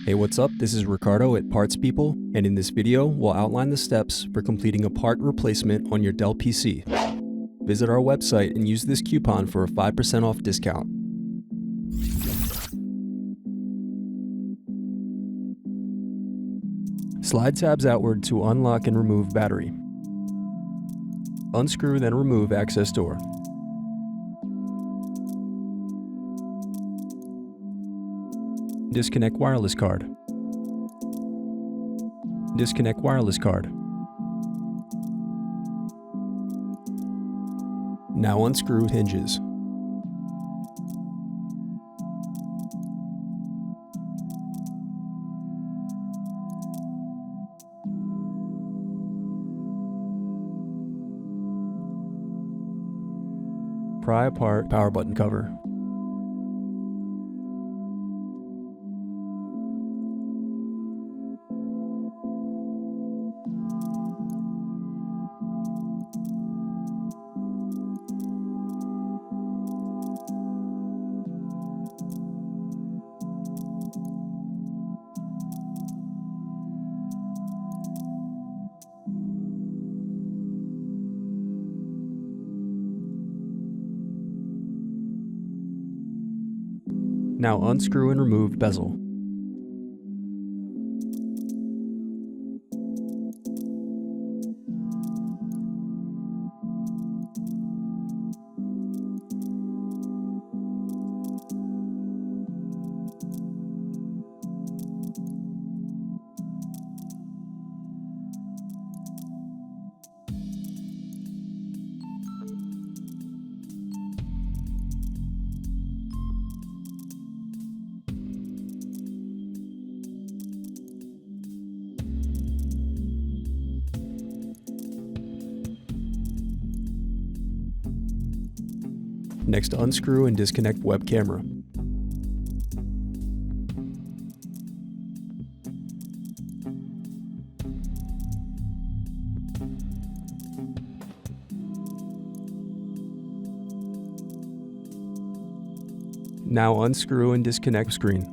Hey, what's up? This is Ricardo at Parts People, and in this video, we'll outline the steps for completing a part replacement on your Dell PC. Visit our website and use this coupon for a 5% off discount. Slide tabs outward to unlock and remove battery. Unscrew, then remove access door. Disconnect wireless card. Disconnect wireless card. Now unscrew hinges. Pry apart power button cover. Now unscrew and remove bezel. Next, unscrew and disconnect web camera. Now unscrew and disconnect screen.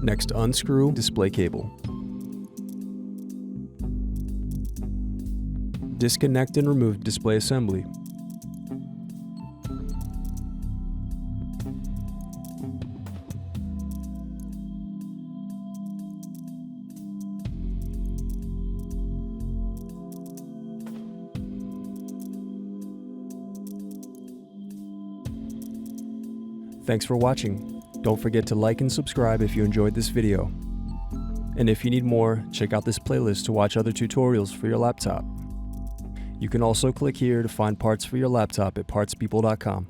Next, unscrew display cable. Disconnect and remove display assembly. Thanks for watching. Don't forget to like and subscribe if you enjoyed this video. And if you need more, check out this playlist to watch other tutorials for your laptop. You can also click here to find parts for your laptop at partspeople.com.